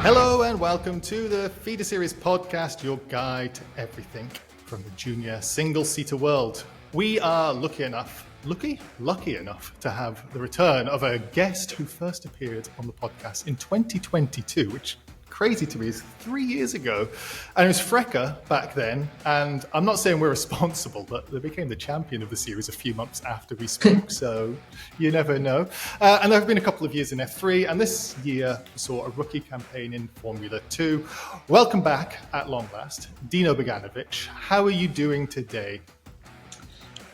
Hello and welcome to the Feeder Series podcast, your guide to everything from the junior single-seater world. We are lucky enough to have the return of a guest who first appeared on the podcast in 2022, which crazy to me is 3 years ago. And it was FRECA back then. And I'm not saying we're responsible, but they became the champion of the series a few months after we spoke. So you never know. And there have been a couple of years in F3. And this year saw a rookie campaign in Formula 2. Welcome back at long last, Dino Beganovic. How are you doing today?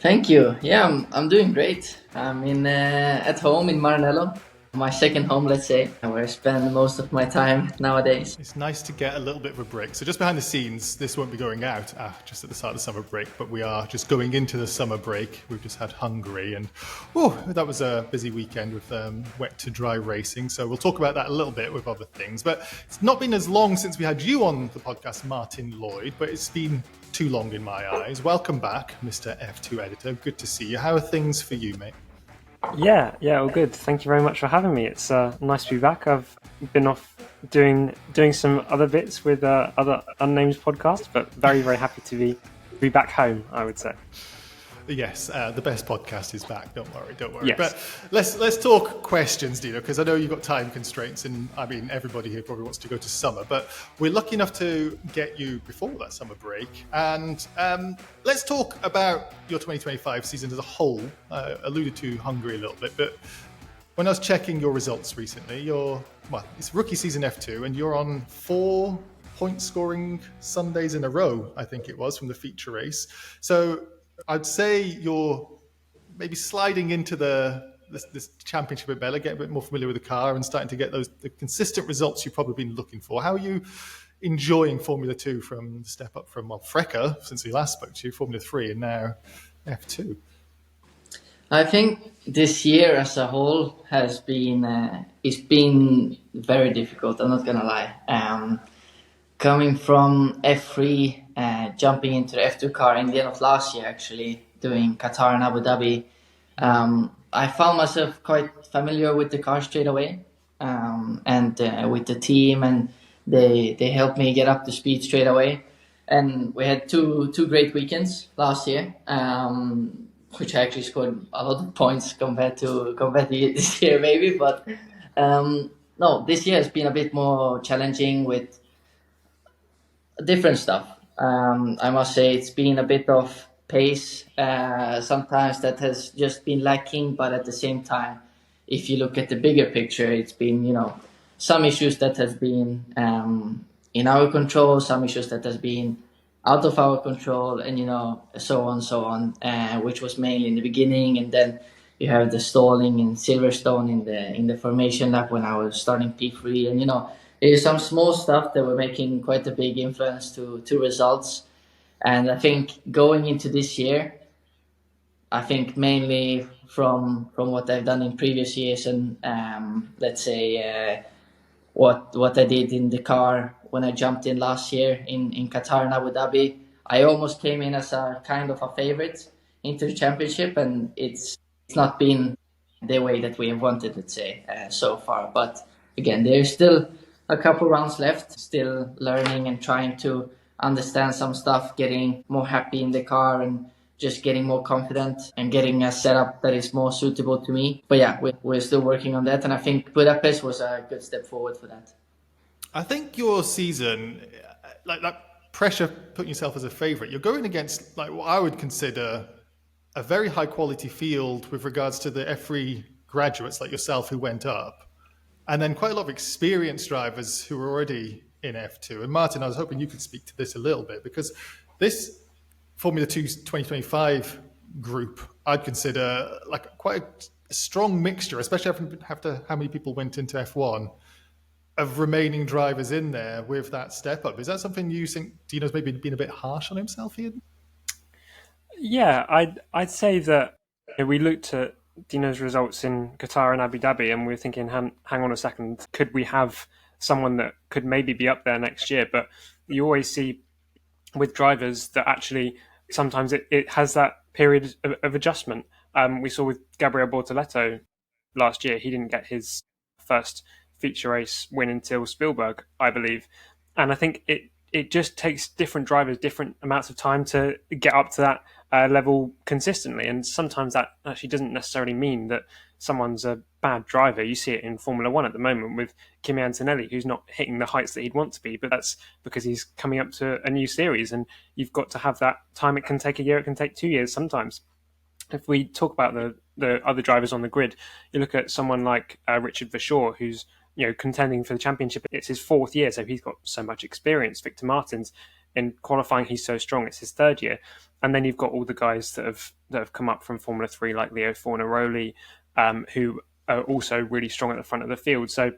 Thank you. Yeah, I'm doing great. I'm at home in Maranello. My second home, let's say, where I spend most of my time nowadays. It's nice to get a little bit of a break. So just behind the scenes, this won't be going out just at the start of the summer break, but we are just going into the summer break. We've just had Hungary and that was a busy weekend with wet to dry racing. So we'll talk about that a little bit with other things. But it's not been as long since we had you on the podcast, Martin Lloyd, but it's been too long in my eyes. Welcome back, Mr. F2 editor. Good to see you. How are things for you, mate? Yeah, all good. Thank you very much for having me. It's nice to be back. I've been off doing some other bits with other unnamed podcasts, but very, very happy to be back home, I would say. Yes, the best podcast is back. Don't worry. Yes. But let's talk questions, Dino, because I know you've got time constraints, and I mean everybody here probably wants to go to summer. But we're lucky enough to get you before that summer break, and let's talk about your 2025 season as a whole. Alluded to Hungary a little bit, but when I was checking your results recently, it's rookie season F2, and you're on 4 point scoring Sundays in a row, I think it was, from the feature race. So I'd say you're maybe sliding into this championship a bit better, getting a bit more familiar with the car and starting to get the consistent results you've probably been looking for. How are you enjoying Formula 2 from step up from FRECA, since we last spoke to you, Formula 3 and now F2? I think this year as a whole has been it's been very difficult. I'm not gonna lie. Coming from F3, jumping into the F2 car in the end of last year, actually doing Qatar and Abu Dhabi, I found myself quite familiar with the car straight away, and with the team, and they helped me get up to speed straight away. And we had two great weekends last year, which I actually scored a lot of points compared to this year maybe. But no, this year has been a bit more challenging with different stuff. I must say it's been a bit of pace sometimes that has just been lacking, but at the same time, if you look at the bigger picture, it's been some issues that has been in our control, some issues that has been out of our control, and so on, which was mainly in the beginning. And then you have the stalling in Silverstone in the formation lap when I was starting P3, and there's some small stuff that were making quite a big influence to results. And I think going into this year, I think mainly from what I've done in previous years, and let's say what I did in the car when I jumped in last year in Qatar and Abu Dhabi, I almost came in as a kind of a favorite into the championship, and it's not been the way that we have wanted, let's say, so far. But again, there's still a couple rounds left, still learning and trying to understand some stuff, getting more happy in the car and just getting more confident and getting a setup that is more suitable to me. But yeah, we're still working on that, and I think Budapest was a good step forward for that. I think your season, like that pressure putting yourself as a favourite, you're going against like what I would consider a very high quality field with regards to the F3 graduates like yourself who went up. And then quite a lot of experienced drivers who were already in F2. And Martin, I was hoping you could speak to this a little bit, because this Formula 2 2025 group, I'd consider like quite a strong mixture, especially after how many people went into F1, of remaining drivers in there with that step up. Is that something you think Dino's maybe been a bit harsh on himself here? Yeah, I'd say that we looked at Dino's results in Qatar and Abu Dhabi, and we were thinking, hang on a second, could we have someone that could maybe be up there next year? But you always see with drivers that actually sometimes it has that period of adjustment. We saw with Gabriel Bortoleto last year, he didn't get his first feature race win until Spielberg, I believe. And I think it just takes different drivers different amounts of time to get up to that level consistently. And sometimes that actually doesn't necessarily mean that someone's a bad driver. You see it in Formula One at the moment with Kimi Antonelli, who's not hitting the heights that he'd want to be, but that's because he's coming up to a new series, and you've got to have that time. It can take a year, it can take 2 years sometimes. If we talk about the other drivers on the grid, you look at someone like Richard Verschoor, who's contending for the championship. It's his 4th year, so he's got so much experience. Victor Martins, in qualifying, he's so strong. It's his 3rd year, and then you've got all the guys that have come up from Formula 3, like Leo Fornaroli, who are also really strong at the front of the field. So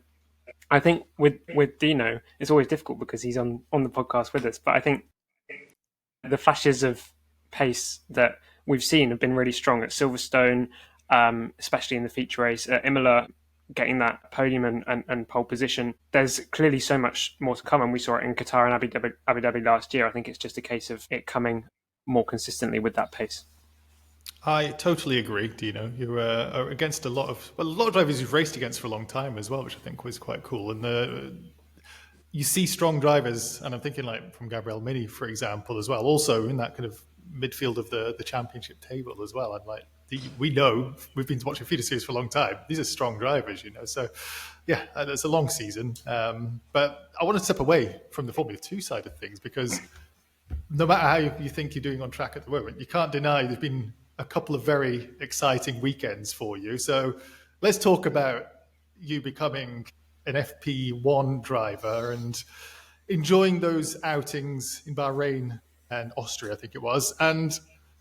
I think with Dino, it's always difficult because he's on the podcast with us. But I think the flashes of pace that we've seen have been really strong at Silverstone, especially in the feature race. At Imola, getting that podium and pole position. There's clearly so much more to come, and we saw it in Qatar and Abu Dhabi last year. I think it's just a case of it coming more consistently with that pace. I totally agree, Dino. You are against a lot of drivers you've raced against for a long time as well, which I think was quite cool. And you see strong drivers, and I'm thinking like from Gabriel Mini, for example, as well, also in that kind of midfield of the championship table as well. I'm like, we know, we've been watching feeder series for a long time. These are strong drivers, So, yeah, it's a long season. But I want to step away from the Formula 2 side of things, because no matter how you think you're doing on track at the moment, you can't deny there's been a couple of very exciting weekends for you. So let's talk about you becoming an FP1 driver and enjoying those outings in Bahrain and Austria, I think it was. And,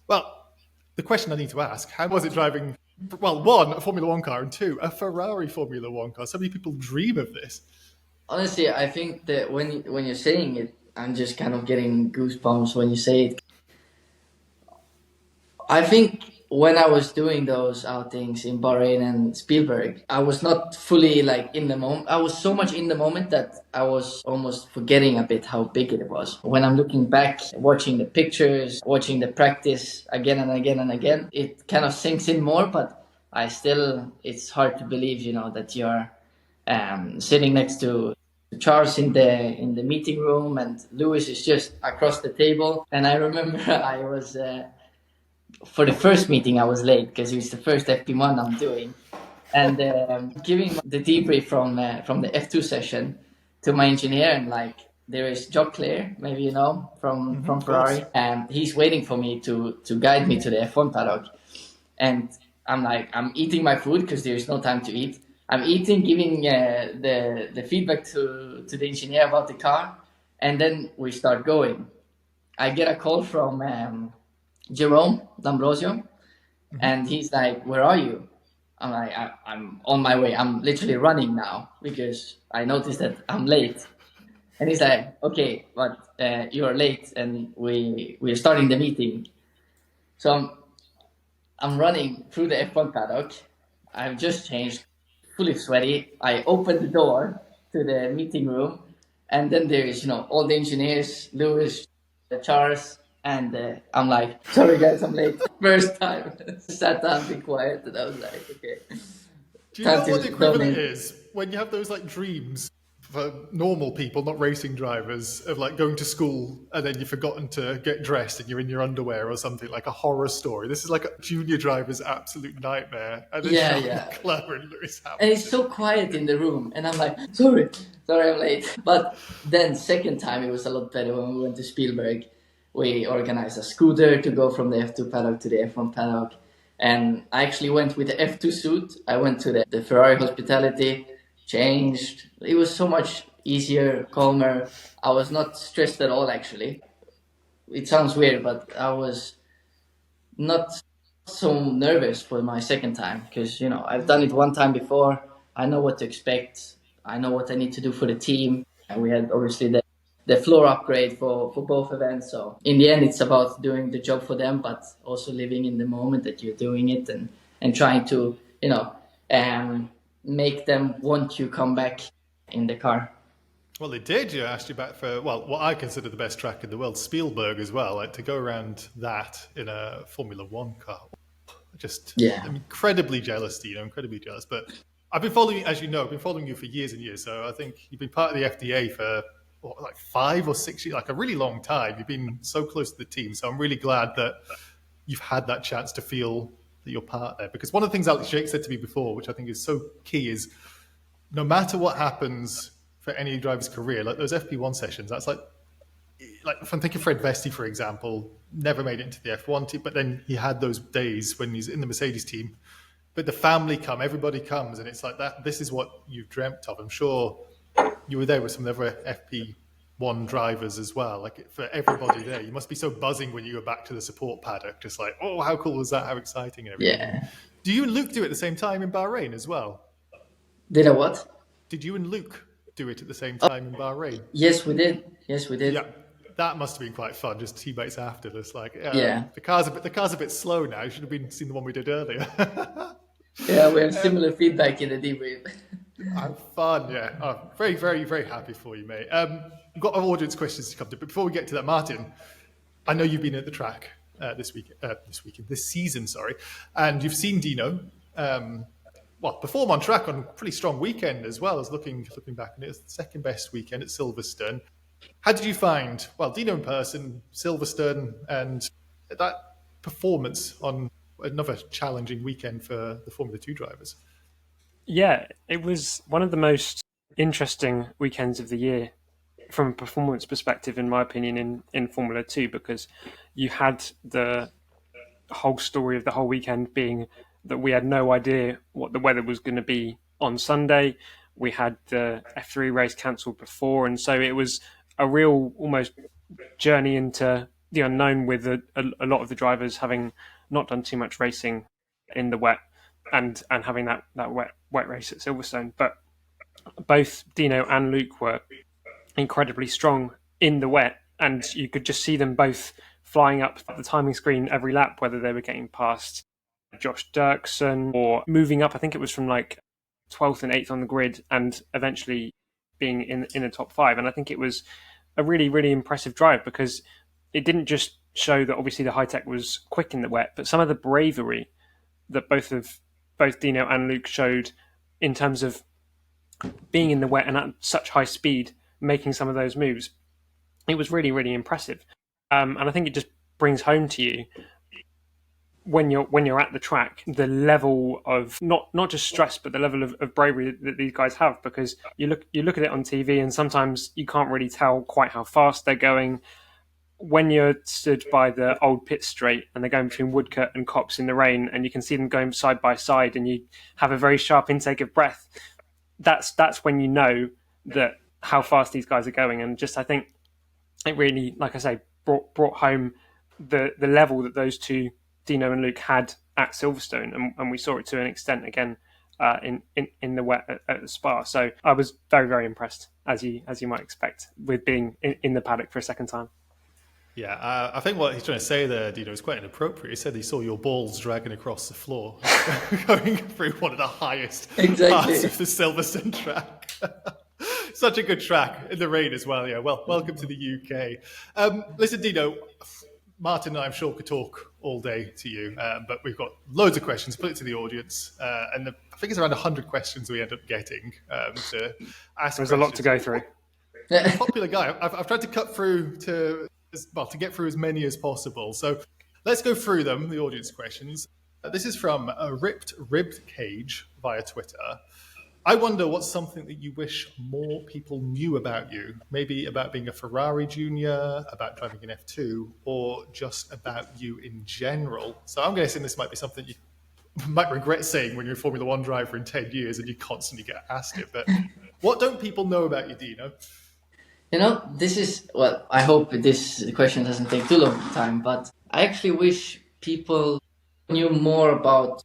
well, the question I need to ask, how was it driving, well, 1, a Formula 1 car, and 2, a Ferrari Formula 1 car? So many people dream of this. Honestly, I think that when you're saying it, I'm just kind of getting goosebumps when you say it. I think when I was doing those outings in Bahrain and Spielberg, I was not fully like in the moment. I was so much in the moment that I was almost forgetting a bit how big it was. When I'm looking back, watching the pictures, watching the practice again and again and again, it kind of sinks in more, but it's hard to believe, that you're sitting next to Charles in the meeting room, and Lewis is just across the table. And I remember I was... for the first meeting, I was late because it was the first FP1 I'm doing, and giving the debrief from the F2 session to my engineer, and like there is Jock Clare, maybe from Ferrari, and he's waiting for me to guide me to the F1 paddock, and I'm eating my food because there is no time to eat. I'm eating, giving the feedback to the engineer about the car, and then we start going. I get a call from Jerome D'Ambrosio, and he's like, "Where are you?" I'm like, "I'm on my way. I'm literally running now because I noticed that I'm late." And he's like, "Okay, but you're late, and we're starting the meeting." So I'm running through the F1 paddock. I've just changed, fully sweaty. I open the door to the meeting room, and then there is all the engineers, Lewis, Charles. And I'm like, "Sorry guys, I'm late." First time. Sat down, be quiet, and I was like, okay. Do you know what the equivalent is when you have those like dreams for normal people, not racing drivers, of like going to school and then you've forgotten to get dressed and you're in your underwear or something, like a horror story? This is like a junior driver's absolute nightmare. And then Clever and Lewis Hamilton. And it's so quiet in the room, and I'm like, sorry, I'm late. But then second time it was a lot better when we went to Spielberg. We organized a scooter to go from the F2 paddock to the F1 paddock. And I actually went with the F2 suit. I went to the Ferrari hospitality, changed. It was so much easier, calmer. I was not stressed at all, actually. It sounds weird, but I was not so nervous for my second time because, I've done it one time before. I know what to expect. I know what I need to do for the team. And we had obviously the floor upgrade for both events. So in the end, it's about doing the job for them, but also living in the moment that you're doing it and trying to, make them want you come back in the car. Well, they did. You asked you back for, what I consider the best track in the world, Spielberg as well. Like to go around that in a Formula One car. I'm incredibly jealous, incredibly jealous. But I've been following, as you know, I've been following you for years and years. So I think you've been part of the FDA for like 5 or 6 years, like a really long time. You've been so close to the team. So I'm really glad that you've had that chance to feel that you're part there. Because one of the things Alex Jake said to me before, which I think is so key, is no matter what happens for any driver's career, like those FP1 sessions, that's like if I'm thinking Fred Vesti, for example, never made it into the F1 team, but then he had those days when he's in the Mercedes team. But the family come, everybody comes, and it's like that. This is what you've dreamt of. I'm sure you were there with some of the other FP1 drivers as well. Like for everybody there, you must be so buzzing when you go back to the support paddock, just like, oh, how cool was that? How exciting and everything. Yeah. Do you and Luke do it at the same time in Bahrain as well? Did I what? Did you and Luke do it at the same time in Bahrain? Yes, we did. Yeah. That must have been quite fun. Just teammates after this, like, yeah. The car's a bit slow now. You should have seen the one we did earlier. Yeah, we have similar feedback in the debrief. Fun, yeah. Oh, very, very, very happy for you, mate. We've got our audience questions to come to, but before we get to that, Martin, I know you've been at the track this season, and you've seen Dino perform on track on a pretty strong weekend as well. As looking back, and it was the second best weekend at Silverstone. How did you find, Dino in person, Silverstone, and that performance on another challenging weekend for the Formula 2 drivers? Yeah, it was one of the most interesting weekends of the year from a performance perspective, in my opinion, in Formula 2, because you had the whole story of the whole weekend being that we had no idea what the weather was going to be on Sunday. We had the F3 race cancelled before, and so it was a real almost journey into the unknown, with a lot of the drivers having not done too much racing in the wet and having that wet race at Silverstone. But both Dino and Luke were incredibly strong in the wet, and you could just see them both flying up the timing screen every lap, whether they were getting past Josh Dirksen or moving up. I think it was from like 12th and 8th on the grid and eventually being in the top 5. And I think it was a really, really impressive drive, because it didn't just show that obviously the high tech was quick in the wet, but some of the bravery that both Dino and Luke showed in terms of being in the wet and at such high speed, making some of those moves, it was really, really impressive. And I think it just brings home to you when you're at the track, the level of not just stress, but the level of bravery that these guys have, because you look at it on TV and sometimes you can't really tell quite how fast they're going. When you're stood by the old pit straight and they're going between Woodcote and Copse in the rain, and you can see them going side by side, and you have a very sharp intake of breath, that's when you know that how fast these guys are going. And just, I think it really, like I say, brought home the level that those two, Dino and Luke, had at Silverstone, and we saw it to an extent again in the wet at Spa. So I was very, very impressed, as you might expect, with being in the paddock for a second time. Yeah, I think what he's trying to say there, Dino, is quite inappropriate. He said he saw your balls dragging across the floor, going through one of the highest parts of the Silverstone track. Such a good track in the rain as well. Yeah, well, welcome to the UK. Listen, Dino, Martin and I, I'm sure, could talk all day to you, but we've got loads of questions, put it to the audience, and I think it's around 100 questions we end up getting to ask. There's a lot to go through. Popular guy. I've tried to cut through to get through as many as possible. So let's go through them, the audience questions. This is from a ribbed cage via Twitter. I wonder what's something that you wish more people knew about you, maybe about being a Ferrari junior, about driving an F2, or just about you in general. So I'm guessing this might be something you might regret saying when you're a Formula One driver in 10 years and you constantly get asked it. But what don't people know about you, Dino? This is, I hope this question doesn't take too long time, but I actually wish people knew more about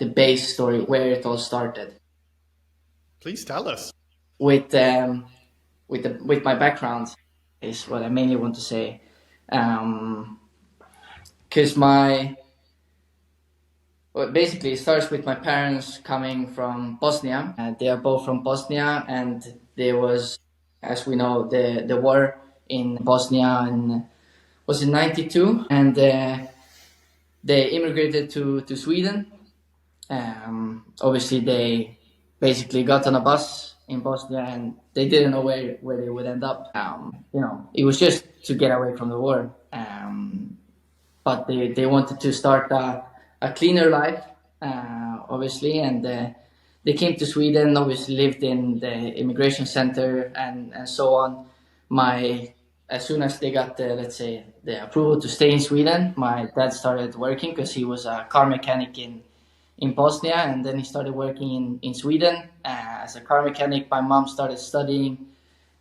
the base story, where it all started. Please tell us. With my background is what I mainly want to say, because basically it starts with my parents coming from Bosnia. They are both from Bosnia, and there was, as we know, the war in Bosnia was in '92, and they immigrated to Sweden. Obviously, they basically got on a bus in Bosnia, and they didn't know where they would end up. It was just to get away from the war. But they wanted to start a cleaner life, obviously, and they came to Sweden, obviously lived in the immigration center and so on. As soon as they got the approval to stay in Sweden, my dad started working because he was a car mechanic in Bosnia, and then he started working in Sweden as a car mechanic. My mom started studying,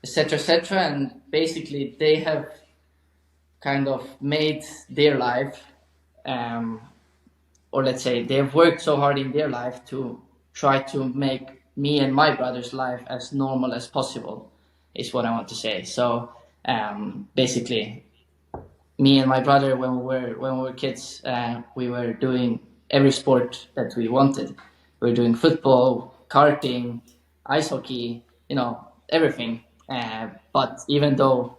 etc., and basically they have kind of made their life, or let's say they've worked so hard in their life to try to make me and my brother's life as normal as possible, is what I want to say. So basically, me and my brother, when we were kids, we were doing every sport that we wanted. We were doing football, karting, ice hockey, everything. But even though,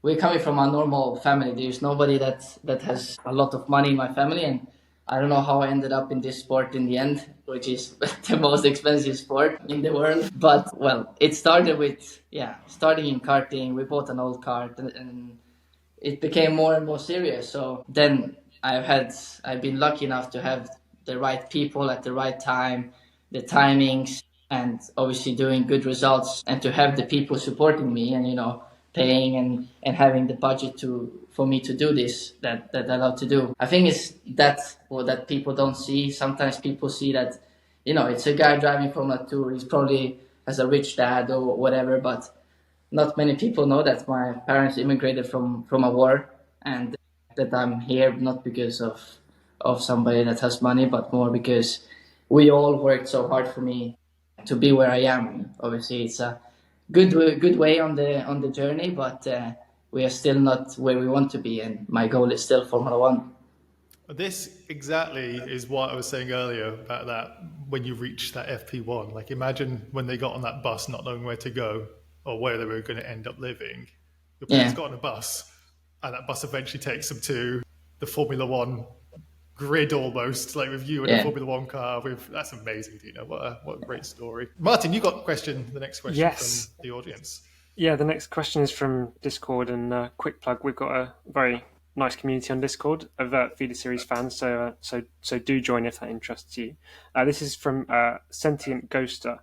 we're coming from a normal family, there's nobody that has a lot of money in my family, and I don't know how I ended up in this sport in the end, which is the most expensive sport in the world. But, well, it started with, starting in karting. We bought an old kart, and it became more and more serious. So then I've been lucky enough to have the right people at the right time, the timings, and obviously doing good results, and to have the people supporting me and, paying and having the budget for me to do this that I love to do. I think it's that people don't see. Sometimes people see that, it's a guy driving Formula 2. He's probably has a rich dad or whatever, but not many people know that my parents immigrated from a war, and that I'm here not because of somebody that has money, but more because we all worked so hard for me to be where I am. Obviously, it's a good way on the journey, but we are still not where we want to be, and my goal is still Formula 1. This exactly is what I was saying earlier about that when you reach that FP1. Like, imagine when they got on that bus not knowing where to go or where they were going to end up living. Your parents got on a bus, and that bus eventually takes them to the Formula 1 grid almost, like with you in a Formula 1 car. That's amazing, Dino. What a great story. Martin, you got the next question from the audience. Yeah, the next question is from Discord, and quick plug, we've got a very nice community on Discord of Feeder Series fans, so do join if that interests you. This is from Sentient Ghoster.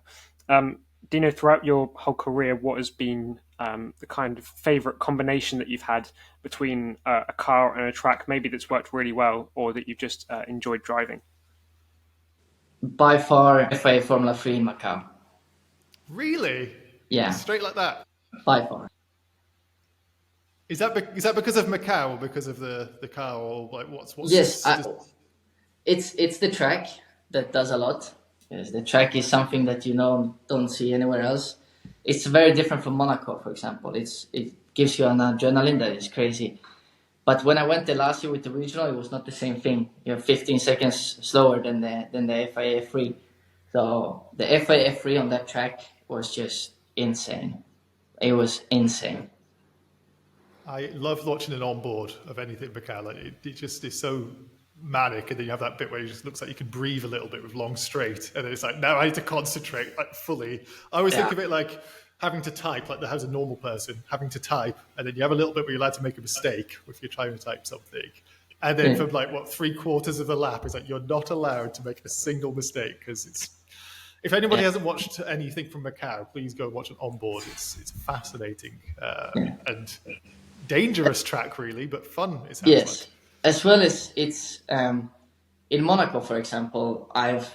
Dino, throughout your whole career, what has been the kind of favourite combination that you've had between a car and a track, maybe that's worked really well or that you've just enjoyed driving? By far, FIA Formula 3 in Macau. Really? Yeah. Straight like that? By far. Is that because of Macau or because of the car, or like what's Yes, it's the track that does a lot. Yes, the track is something that don't see anywhere else. It's very different from Monaco, for example. It gives you an adrenaline that is crazy. But when I went there last year with the regional, it was not the same thing. You're 15 seconds slower than the FIA F3. So the FIA F3 on that track was just insane. It was insane. I love watching an onboard of anything Macau. Like, it just is so manic, and then you have that bit where it just looks like you can breathe a little bit with long straight, and then it's like, now I need to concentrate like fully. I always think of it like having to type, like as a normal person having to type, and then you have a little bit where you're allowed to make a mistake if you're trying to type something, and then from like 3/4 of the lap, it's like you're not allowed to make a single mistake, because it's, if anybody hasn't watched anything from Macau, please go watch an onboard. It's fascinating and dangerous track, really, but fun. It sounds like. As well as it's in Monaco, for example, I've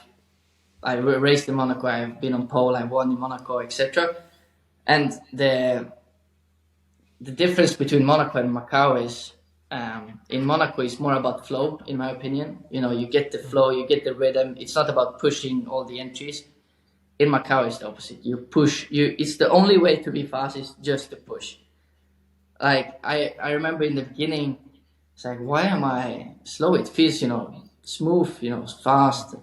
raced in Monaco, I've been on pole, I've won in Monaco, etc. And the difference between Monaco and Macau is in Monaco it's more about flow, in my opinion. You get the flow, you get the rhythm. It's not about pushing all the entries. In Macau it's the opposite. You push. It's the only way to be fast is just to push. Like I remember in the beginning, it's like, why am I slow? It feels, smooth, fast.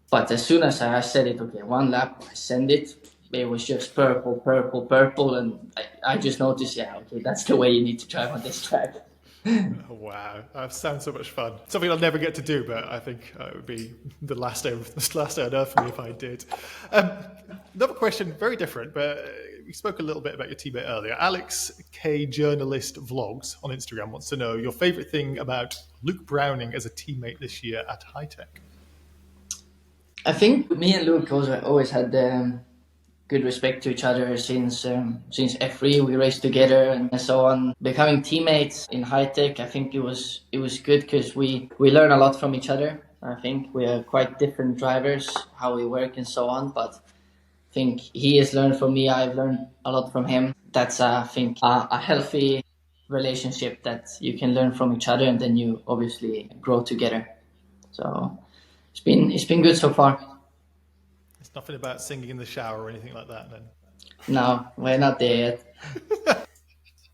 But as soon as I said it, okay, one lap, I send it, it was just purple, and I just noticed, okay, that's the way you need to drive on this track. Oh, wow, that sounds so much fun. Something I'll never get to do, but I think it would be the last day on earth for me if I did. Another question, very different, but we spoke a little bit about your teammate earlier. Alex K Journalist Vlogs on Instagram wants to know your favorite thing about Luke Browning as a teammate this year at High Tech. I think me and Luke always had good respect to each other since F3. We raced together and so on. Becoming teammates in High Tech, I think it was good because we learn a lot from each other. I think we are quite different drivers, how we work and so on. But I think he has learned from me. I've learned a lot from him. That's I think a healthy relationship that you can learn from each other, and then you obviously grow together. So it's been good so far. It's nothing about singing in the shower or anything like that, then. No, we're not there yet.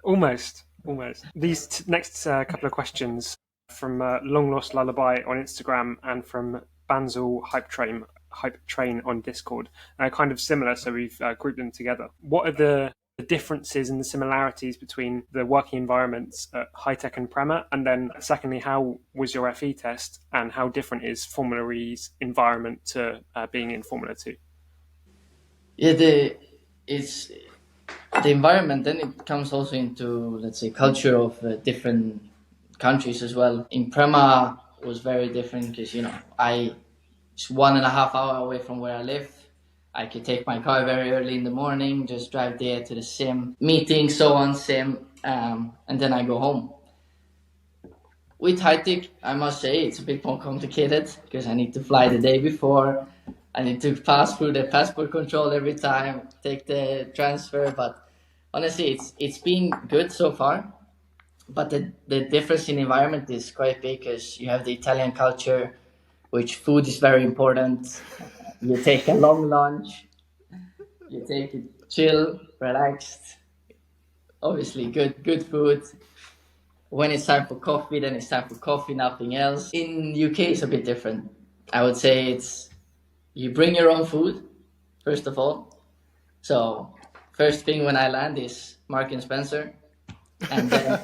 Almost. These next couple of questions from Long Lost Lullaby on Instagram and from Banzel Hype Train on Discord are kind of similar, so we've grouped them together. What are the differences and the similarities between the working environments at High Tech and Prema? And then secondly, how was your FE test and how different is Formula E's environment to being in Formula 2? Yeah, the environment, then it comes also into, let's say, culture of different countries as well. In Prema was very different because, it's 1.5 hours away from where I live. I could take my car very early in the morning, just drive there to the sim, meeting, so on, sim, and then I go home. With High Tech, I must say, it's a bit more complicated because I need to fly the day before. I need to pass through the passport control every time, take the transfer. But honestly, it's been good so far. But the difference in environment is quite big because you have the Italian culture, which food is very important. You take a long lunch, you take it chill, relaxed, obviously good food. When it's time for coffee, then it's time for coffee, nothing else. In UK, it's a bit different. I would say you bring your own food, first of all. So first thing when I land is Mark and Spencer, and then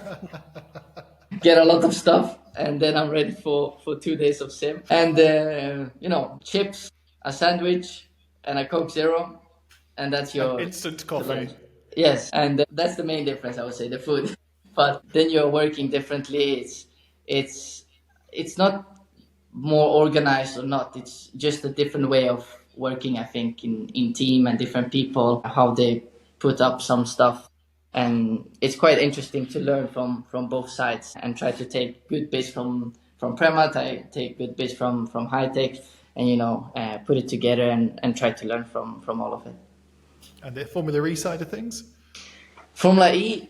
get a lot of stuff, and then I'm ready for 2 days of sim. And chips, a sandwich, and a Coke Zero, and that's your instant coffee. Yes, and that's the main difference, I would say, the food. But then you're working differently. It's not more organized or not. It's just a different way of working, I think, in team and different people, how they put up some stuff. And it's quite interesting to learn from both sides and try to take good bits from Prema, take good bits from High Tech, and put it together and try to learn from all of it. And the Formula E side of things? Formula E,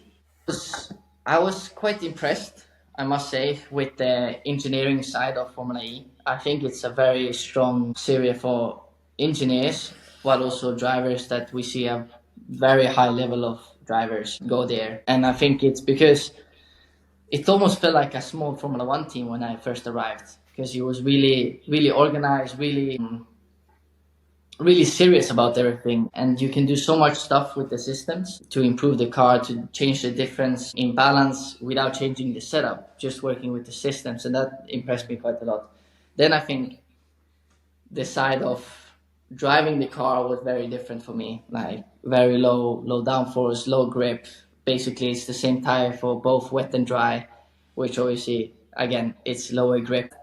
I was quite impressed, I must say, with the engineering side of Formula E. I think it's a very strong series for engineers, but also drivers that we see a very high level of drivers go there. And I think it's because it almost felt like a small Formula One team when I first arrived, because it was really, really organized, really serious about everything. And you can do so much stuff with the systems to improve the car, to change the difference in balance without changing the setup, just working with the systems. And that impressed me quite a lot. Then I think the side of driving the car was very different for me, like very low downforce, low grip. Basically, it's the same tire for both wet and dry, which obviously, again, it's lower grip.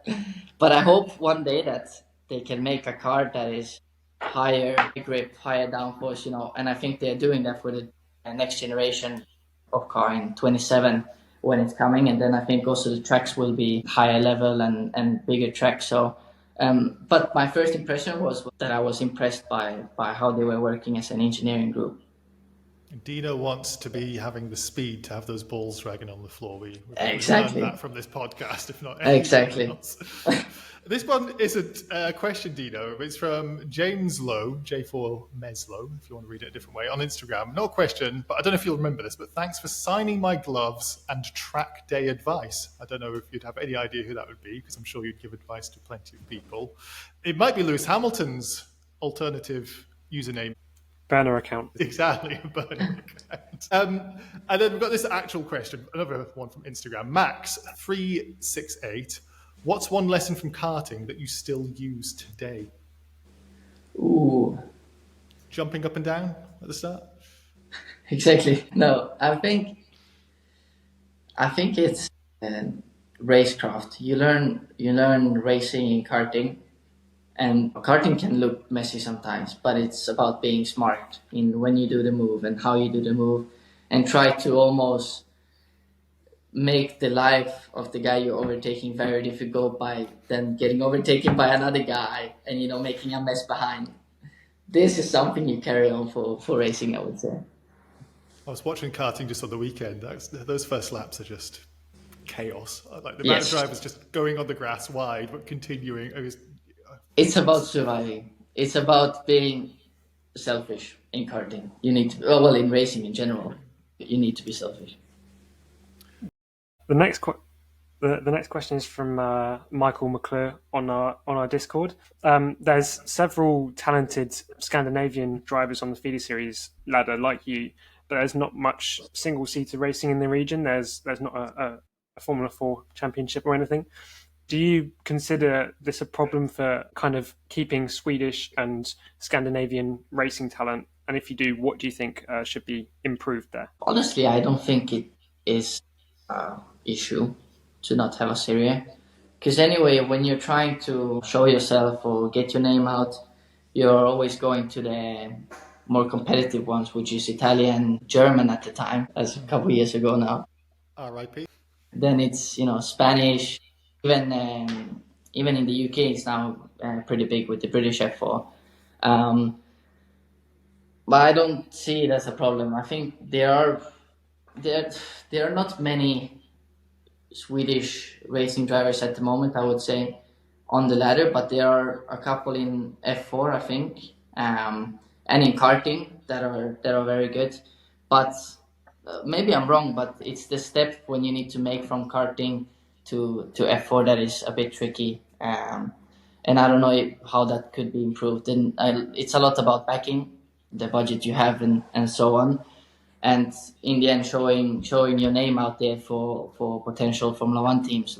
But I hope one day that they can make a car that is higher grip, higher downforce, and I think they're doing that for the next generation of car in 27 when it's coming. And then I think also the tracks will be higher level and bigger tracks. So but my first impression was that I was impressed by how they were working as an engineering group. Dino wants to be having the speed to have those balls dragging on the floor. We exactly learned that from this podcast, if not exactly else. This one isn't a question, Dino. It's from James Lowe, J4 Meslow, if you want to read it a different way, on Instagram. No question, but I don't know if you'll remember this, but thanks for signing my gloves and track day advice. I don't know if you'd have any idea who that would be, because I'm sure you'd give advice to plenty of people. It might be Lewis Hamilton's alternative username. burner account. Exactly, a burner account. And then we've got this actual question, another one from Instagram. Max368. What's one lesson from karting that you still use today? Ooh, Jumping up and down at the start? exactly. No, I think it's racecraft. You learn racing in karting, and karting can look messy sometimes, but it's about being smart in when you do the move and how you do the move, and try to almost make the life of the guy you're overtaking very difficult by then getting overtaken by another guy and making a mess behind. This is something you carry on for racing, I would say. I was watching karting just on the weekend. Those first laps are just chaos. Like the amount of drivers just going on the grass wide but continuing. It's about surviving. It's about being selfish in karting. You need to, well, in racing in general, you need to be selfish. The next question is from Michael McClure on our Discord. There's several talented Scandinavian drivers on the feeder series ladder like you, but there's not much single-seater racing in the region. There's not a Formula 4 championship or anything. Do you consider this a problem for kind of keeping Swedish and Scandinavian racing talent? And if you do, what do you think should be improved there? Honestly, I don't think it is an issue to not have a series. Because anyway, when you're trying to show yourself or get your name out, you're always going to the more competitive ones, which is Italian, German at the time, as a couple of years ago now. RIP. Then it's Spanish, even in the UK it's now pretty big with the British F4. But I don't see it as a problem. I think there are not many Swedish racing drivers at the moment, I would say, on the ladder, but there are a couple in F4, I think, and in karting that are very good. But maybe I'm wrong, but it's the step when you need to make from karting to F4 that is a bit tricky. And I don't know how that could be improved. And it's a lot about backing, the budget you have, and so on. And in the end, showing your name out there for potential Formula 1 teams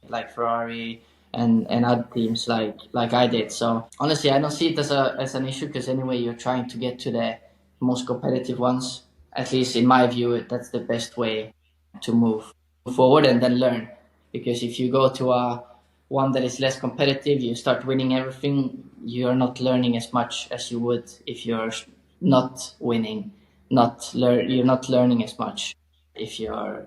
like Ferrari and other teams like I did. So honestly, I don't see it as an issue, because anyway, you're trying to get to the most competitive ones. At least in my view, that's the best way to move forward and then learn. Because if you go to one that is less competitive, you start winning everything, you're not learning as much as you would if you're not winning. You're not learning as much if you're.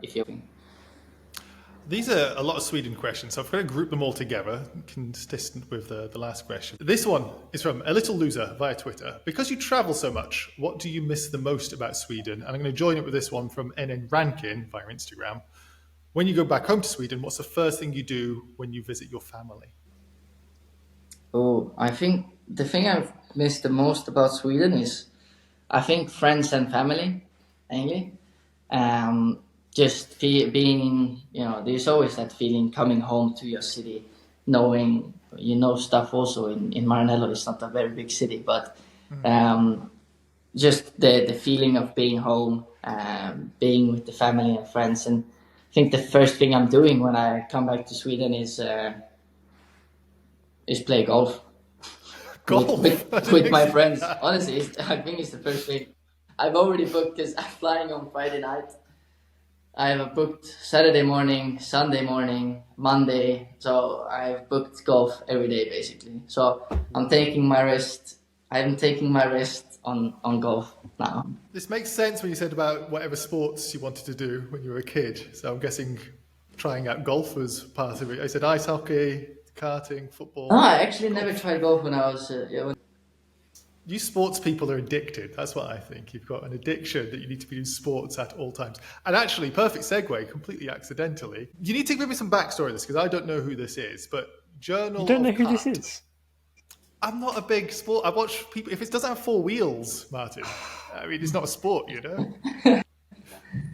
These are a lot of Sweden questions, so I've got to group them all together, consistent with the last question. This one is from A Little Loser via Twitter. Because you travel so much, what do you miss the most about Sweden? And I'm going to join it with this one from NN Rankin via Instagram. When you go back home to Sweden, what's the first thing you do when you visit your family? Oh, I think the thing I've missed the most about Sweden is, I think, friends and family, mainly. Just being, there's always that feeling coming home to your city, knowing, stuff also in Maranello. It's not a very big city, but just the feeling of being home, being with the family and friends. And I think the first thing I'm doing when I come back to Sweden is play golf. Golf? With my friends. Honestly, I think it's the first thing. I've already booked, because I'm flying on Friday night. I have booked Saturday morning, Sunday morning, Monday. So I've booked golf every day, basically. So I'm taking my rest. I'm taking my rest on golf now. This makes sense when you said about whatever sports you wanted to do when you were a kid. So I'm guessing trying out golf was part of it. I said ice hockey, karting, football. No, I actually never tried golf when I was... You sports people are addicted. That's what I think. You've got an addiction that you need to be in sports at all times. And actually, perfect segue, completely accidentally. You need to give me some backstory on this, because I don't know who this is, but Journal You don't know who Cat. this is? I'm not a big sport. I watch people. If it doesn't have four wheels, Martin, I mean, it's not a sport,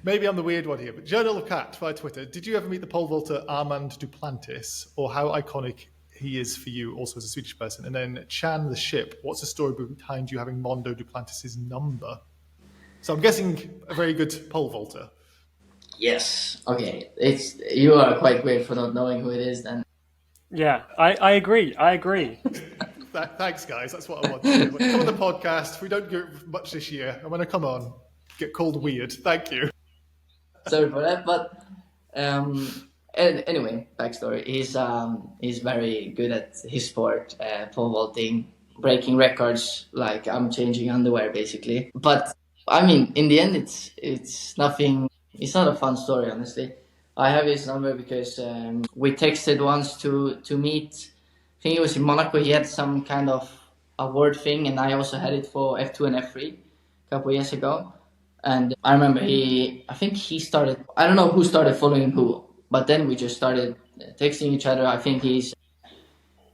Maybe I'm the weird one here, but Journal of Cat via Twitter. Did you ever meet the pole vaulter Armand Duplantis, or how iconic he is for you also as a Swedish person? And then Chan the Ship, what's the story behind you having Mondo Duplantis' number? So I'm guessing a very good pole vaulter. Yes. Okay. You are quite weird for not knowing who it is then. Yeah, I agree. Thanks, guys. That's what I want to do. Come on the podcast. We don't get much this year. I'm going to come on, get called weird. Thank you. Sorry for that, but anyway, backstory. He's very good at his sport, pole vaulting, breaking records. Like I'm changing underwear basically. But I mean, in the end, it's nothing. It's not a fun story, honestly. I have his number because we texted once to meet. I think it was in Monaco. He had some kind of award thing, and I also had it for F2 and F3 a couple of years ago. And I remember I think he started, I don't know who started following who, but then we just started texting each other. I think he's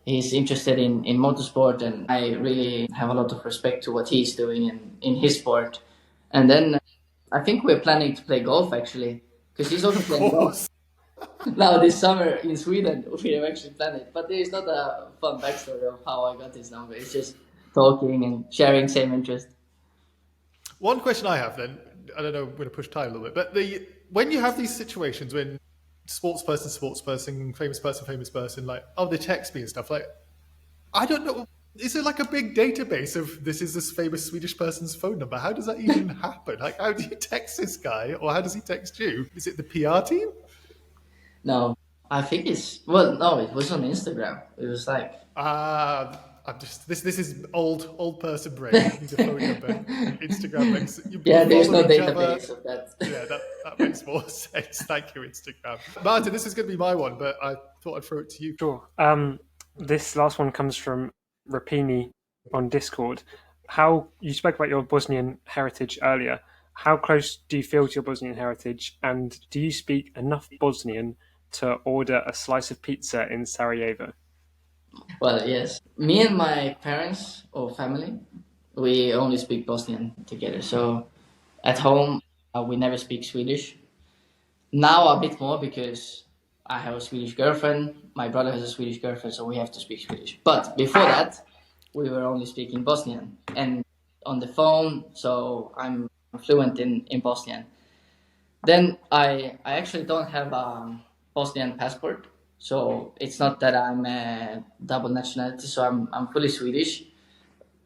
interested in motorsport, and I really have a lot of respect to what he's doing in his sport. And then I think we're planning to play golf actually, because he's also playing golf. Now this summer in Sweden, we have actually planned it. But there is not a fun backstory of how I got his number. It's just talking and sharing same interest. One question I have then, I don't know, I'm going to push time a little bit, but when you have these situations when sports person, famous person, like, oh, they text me and stuff, like, I don't know, is there like a big database of this is this famous Swedish person's phone number? How does that even happen? Like, how do you text this guy, or how does he text you? Is it the PR team? No, I think it was on Instagram. It was like... I'm just this is old person brain. You need a phone number. Instagram makes there's no database of that. Yeah, that makes more sense. Thank you, Instagram. Martin, this is going to be my one, but I thought I'd throw it to you. Sure. This last one comes from Rapini on Discord. How you spoke about your Bosnian heritage earlier. How close do you feel to your Bosnian heritage, and do you speak enough Bosnian to order a slice of pizza in Sarajevo? Well, yes. Me and my parents or family, we only speak Bosnian together. So at home, we never speak Swedish. Now a bit more because I have a Swedish girlfriend. My brother has a Swedish girlfriend, so we have to speak Swedish. But before that, we were only speaking Bosnian. And on the phone, so I'm fluent in Bosnian. Then I actually don't have a Bosnian passport. So it's not that I'm a double nationality, so I'm fully Swedish.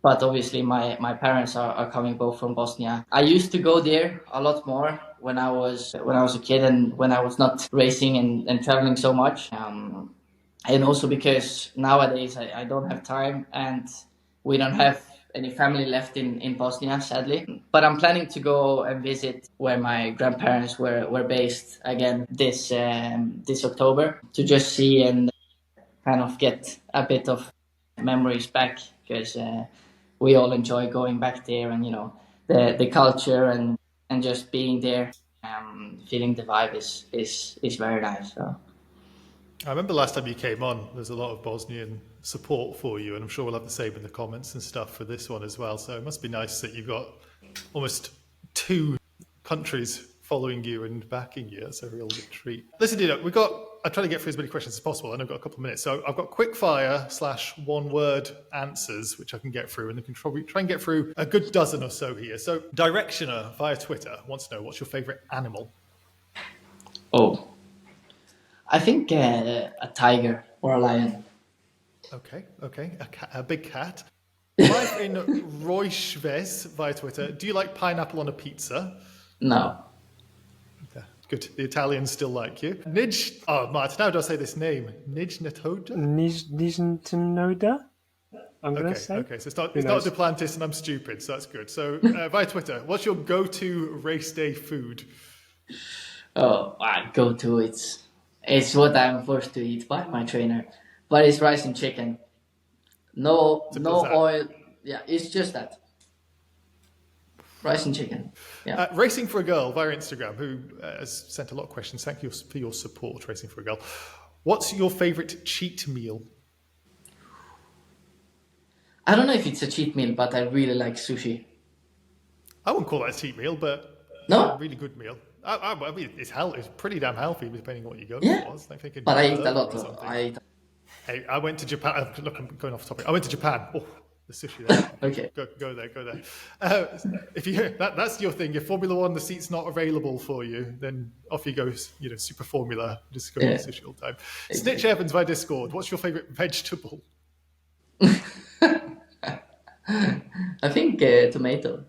But obviously my parents are coming both from Bosnia. I used to go there a lot more when I was a kid and when I was not racing and traveling so much. And also because nowadays I don't have time and we don't have any family left in Bosnia, sadly. But I'm planning to go and visit where my grandparents were based again this October to just see and kind of get a bit of memories back, because we all enjoy going back there and, you know, the culture and just being there, feeling the vibe is very nice. So. I remember last time you came on, there's a lot of Bosnian support for you, and I'm sure we'll have the same in the comments and stuff for this one as well. So it must be nice that you've got almost 2 countries following you and backing you. That's a real treat. Listen, Dino, I'm trying to get through as many questions as possible, and I've got a couple of minutes. So I've got quickfire / one-word answers, which I can get through, and I can probably try and get through a good dozen or so here. So Directioner via Twitter wants to know, what's your favorite animal? Oh, I think a tiger or a lion. Okay. A big cat. Life in Royschves via Twitter. Do you like pineapple on a pizza? No. Okay, good. The Italians still like you. Martin, how do I say this name? Nijnatoda? Nijnatoda? I'm going to say. Okay, so it's not Duplantis and I'm stupid, so that's good. So via Twitter, what's your go-to race day food? Oh, go-to, it's what I'm forced to eat by my trainer. But it's rice and chicken. No oil. Yeah, it's just that. Rice and chicken. Yeah. Racing for a Girl via Instagram, who has sent a lot of questions. Thank you for your support, Racing for a Girl. What's your favourite cheat meal? I don't know if it's a cheat meal, but I really like sushi. I wouldn't call that a cheat meal, but no, a really good meal. I mean, it's pretty damn healthy depending on what you go for. So but I eat a lot. Hey, I went to Japan. Look, I'm going off topic. I went to Japan. Oh, the sushi there. Okay. Go there. If you that's your thing. If Formula One, the seat's not available for you, then off you go. Super Formula. Just go to sushi all the time. Exactly. Snitch Evans by Discord. What's your favorite vegetable? I think tomato.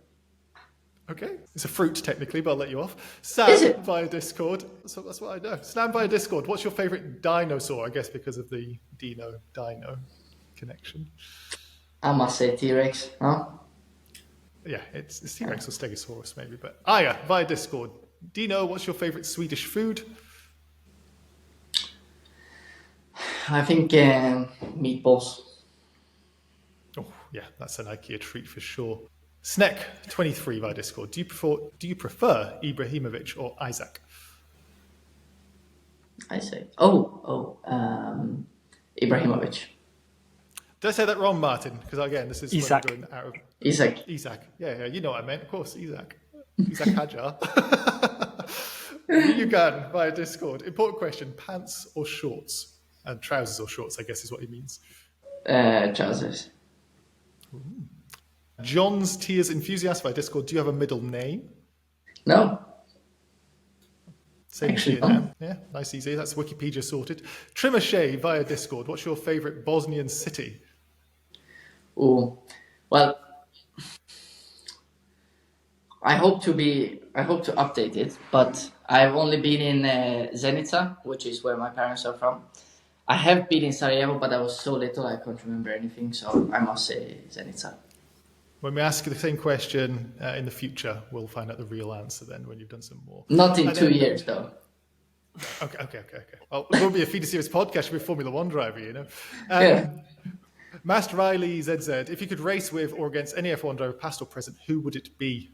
Okay, it's a fruit technically, but I'll let you off. Is Sam it? via Discord. So that's what I know. Sam via Discord. What's your favorite dinosaur? I guess because of the Dino connection. I must say T-Rex. Huh? Yeah, it's T-Rex or Stegosaurus maybe. But Aya via Discord. Dino, what's your favorite Swedish food? I think meatballs. Oh yeah, that's an IKEA treat for sure. Sneck23 via Discord. Do you prefer Ibrahimovic or Isaac? Isaac. Ibrahimovic. Did I say that wrong, Martin? Because again, this is Isaac. Going out of Isaac. Isaac. Yeah, you know what I meant. Of course, Isaac. Isaac Hajar. You can via Discord. Important question: pants or shorts? And trousers or shorts, I guess, is what he means. Trousers. John's Tears Enthusiast via Discord. Do you have a middle name? No. Same Actually, here now. Yeah, nice, easy. That's Wikipedia sorted. Trimmer Shay via Discord. What's your favourite Bosnian city? Oh, well, I hope to update it, but I've only been in Zenica, which is where my parents are from. I have been in Sarajevo, but I was so little I can't remember anything, so I must say Zenica. When we ask you the same question in the future, we'll find out the real answer then when you've done some more. Not in 2 years, though. Okay. Well, it won't be a Feeder Series podcast, you'll be a Formula One driver, you know. Yeah. Master Riley ZZ, if you could race with or against any F1 driver, past or present, who would it be?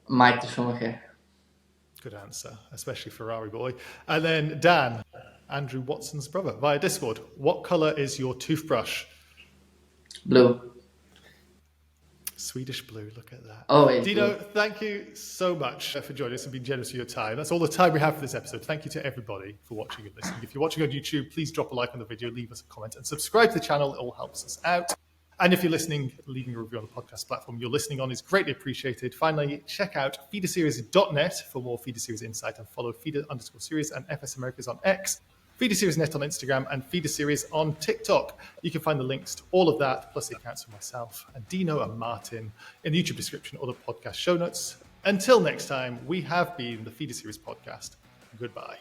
Mike de Schumacher. Good answer, especially Ferrari boy. And then Dan, Andrew Watson's brother, via Discord. What colour is your toothbrush? Blue. Swedish blue, look at that. Oh, wait. Dino, Blue. thank you so much for joining us and being generous with your time. That's all the time we have for this episode. Thank you to everybody for watching and listening. If you're watching on YouTube, please drop a like on the video, leave us a comment, and subscribe to the channel. It all helps us out. And if you're listening, leaving a review on the podcast platform you're listening on is greatly appreciated. Finally, check out feederseries.net for more Feeder Series insight and follow Feeder_Series and FS Americas on X, Feeder Series Net on Instagram, and Feeder Series on TikTok. You can find the links to all of that, plus the accounts for myself and Dino and Martin in the YouTube description or the podcast show notes. Until next time, we have been the Feeder Series podcast. Goodbye.